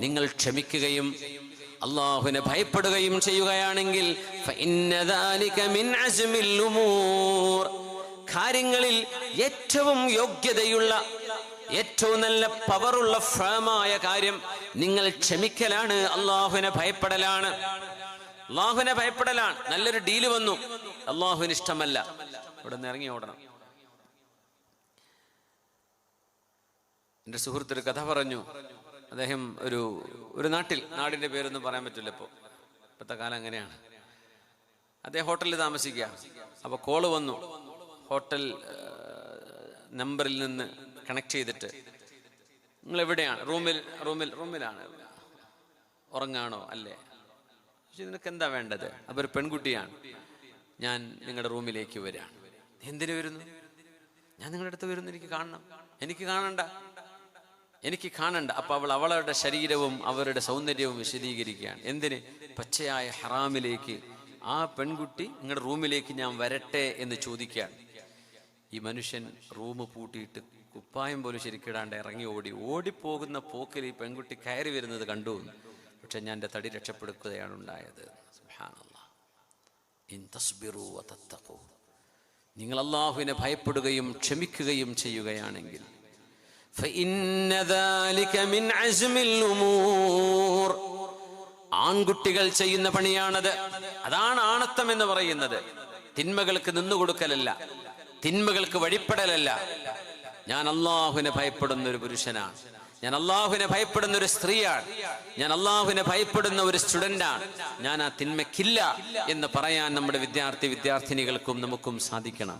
നിങ്ങൾ ക്ഷമിക്കുകയും അല്ലാഹുവിനെ ഭയപ്പെടുകയും ചെയ്യുകയാണെങ്കിൽ ഫഇന്ന ദാലിക മിൻ അസ്മിൽ ഉമൂർ, കാര്യങ്ങളിൽ ഏറ്റവും യോഗ്യതയുള്ള ഏറ്റവും നല്ല പവറുള്ള ഫേമായ കാര്യം നിങ്ങൾ ക്ഷമിക്കലാണ്, അല്ലാഹുവിനെ ഭയപ്പെടലാണ്. അല്ലാഹുവിനെ ഭയപ്പെടലാണ്. നല്ലൊരു ഡീല് വന്നു, അല്ലാഹുവിന് ഇഷ്ടമല്ല, ഇവിടെ നിന്ന് ഇറങ്ങി ഓടണം. എൻ്റെ സുഹൃത്തൊരു കഥ പറഞ്ഞു. അദ്ദേഹം ഒരു നാടിൻ്റെ പേരൊന്നും പറയാൻ പറ്റില്ല, ഇപ്പോഴത്തെ കാലം അങ്ങനെയാണ്. അദ്ദേഹം ഹോട്ടലിൽ താമസിക്കുക. അപ്പോൾ കോള് വന്നു. ഹോട്ടൽ നമ്പറിൽ നിന്ന് കണക്ട് ചെയ്തിട്ട്, നിങ്ങൾ എവിടെയാണ്? റൂമിലാണ്. ഉറങ്ങാണോ? അല്ലേ. നിനക്ക് എന്താ വേണ്ടത്? അപ്പോൾ ഒരു പെൺകുട്ടിയാണ്. ഞാൻ നിങ്ങളുടെ റൂമിലേക്ക് വരാണ്. എന്തിനു വരുന്നു? ഞാൻ നിങ്ങളുടെ അടുത്ത് വരുന്നു, എനിക്ക് കാണണ്ട. അപ്പൊ അവളുടെ ശരീരവും അവരുടെ സൗന്ദര്യവും വിശദീകരിക്കുകയാണ്. എന്തിന്? പച്ചയായ ഹറാമിലേക്ക് ആ പെൺകുട്ടി നിങ്ങളുടെ റൂമിലേക്ക് ഞാൻ വരട്ടെ എന്ന് ചോദിക്കുകയാണ്. ഈ മനുഷ്യൻ റൂം പൂട്ടിയിട്ട് കുപ്പായം പോലും ശരിക്കിടാണ്ട് ഇറങ്ങി ഓടിപ്പോകുന്ന പോക്കിൽ ഈ പെൺകുട്ടി കയറി വരുന്നത് കണ്ടു. പക്ഷെ ഞാൻ എൻ്റെ തടി രക്ഷപ്പെടുത്തുകയാണ് ഉണ്ടായത്. സുബ്ഹാനല്ലാഹ്. ഇൻ തസ്ബിറു വതത്തഖൂ, നിങ്ങൾ അല്ലാഹുവിനെ ഭയപ്പെടുകയും ക്ഷമിക്കുകയും ചെയ്യുകയാണെങ്കിൽ ഫഇന്ന ദാലിക മിൻ അസ്മിൽ ഉമൂർ, ആൺകുട്ടികൾ ചെയ്യുന്ന പണിയാണത്. അതാണ് ആണത്തം എന്ന് പറയുന്നത്. തിന്മകൾക്ക് നിന്നുകൊടുക്കലല്ല, തിന്മകൾക്ക് വഴിപ്പെടലല്ല. ഞാൻ അല്ലാഹുവിനെ ഭയപ്പെടുന്ന ഒരു പുരുഷനാണ്, ഞാൻ അല്ലാഹുവിനെ ഭയപ്പെടുന്ന ഒരു സ്ത്രീയാണ്, ഞാൻ അല്ലാഹുവിനെ ഭയപ്പെടുന്ന ഒരു സ്റ്റുഡന്റാണ്, ഞാൻ ആ തിന്മയ്ക്കില്ല എന്ന് പറയാൻ നമ്മുടെ വിദ്യാർത്ഥിനികൾക്കും നമുക്കും സാധിക്കണം.